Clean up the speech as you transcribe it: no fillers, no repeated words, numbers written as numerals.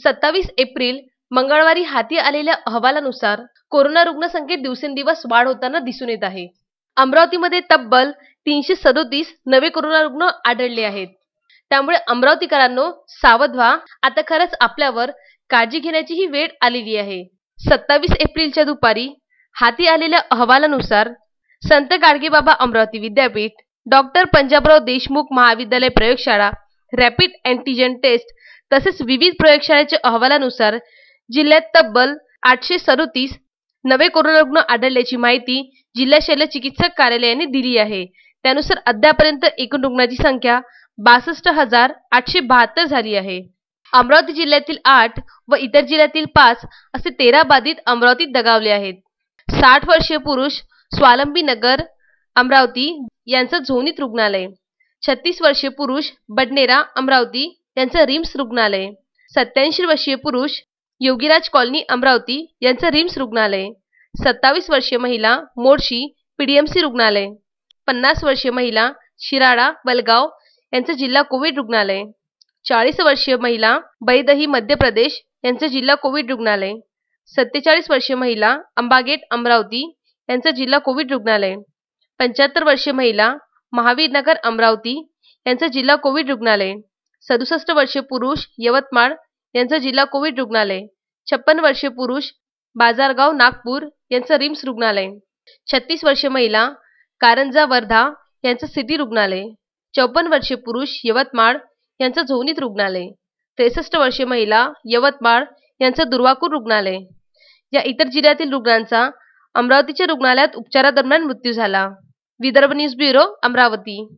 27 April मंगळवारी हाती आलेल्या अहवालानुसार कोरोना रुग्णसंख्येत दिवसेंदिवस वाढ होताना दिसून येत आहे। अमरावतीमध्ये तब्बल 337 नवे कोरोना रुग्ण आढळले आहेत। त्यामुळे अमरावतीकरांनो सावध व्हा, आता खरंच आपल्यावर काळजी घेण्याची ही वेळ आलेली आहे। 27 एप्रिलच्या दुपारी हाती आलेल्या अहवालानुसार संत गाडगेबाबा अमरावती विद्यापीठ, डॉक्टर पंजाबराव देशमुख महाविद्यालय प्रयोगशाळा, रॅपिड अँटीजन टेस्ट तसेच विविध प्रयोगशाळेच्या अहवालानुसार जिल्ह्यात तब्बल 837 नवे कोरोना रुग्ण आढळल्याची माहिती जिल्हा शल्य चिकित्सक कार्यालयाने दिली आहे। त्यानुसार अद्यापर्यंत एकूण रुग्णांची संख्या 62,872 झाली आहे। अमरावती जिल्ह्यातील 8 व इतर जिल्ह्यातील 5 असे 13 बाधित अमरावतीत दगावले आहेत। 60 वर्षीय पुरुष स्वावलंबी नगर अमरावती यांचं झोनीत रुग्णालय, 36 वर्षीय पुरुष बडनेरा अमरावती यांचं रिम्स रुग्णालय, 87 वर्षीय पुरुष योगीराज कॉलनी अमरावती यांचं रिम्स रुग्णालय, 27 वर्षीय महिला मोर्शी पीडीएमसी रुग्णालय, 50 वर्षीय महिला शिराळा वलगाव यांचं जिल्हा कोविड रुग्णालय, 40 वर्षीय महिला बैदही मध्य प्रदेश यांचं जिल्हा कोविड रुग्णालय, 47 वर्षीय महिला अंबागेट अमरावती यांचं जिल्हा कोविड रुग्णालय, 75 वर्षीय महिला महावीर नगर अमरावती यांचं जिल्हा कोविड रुग्णालय, 67 वर्षीय पुरुष यवतमाळ यांचं जिल्हा कोविड रुग्णालय, 56 वर्षीय पुरुष बाजारगाव नागपूर यांचं रिम्स रुग्णालय, 36 वर्षीय महिला कारंजा वर्धा यांचं सिटी रुग्णालय, 54 वर्षीय पुरुष यवतमाळ यांचं झोनीत रुग्णालय, 63 वर्षीय महिला यवतमाळ यांचं दुर्वाकूर रुग्णालय। या इतर जिल्ह्यातील रुग्णांचा अमरावतीच्या रुग्णालयात उपचारादरम्यान मृत्यू झाला। Vidarbha news bureau Amravati.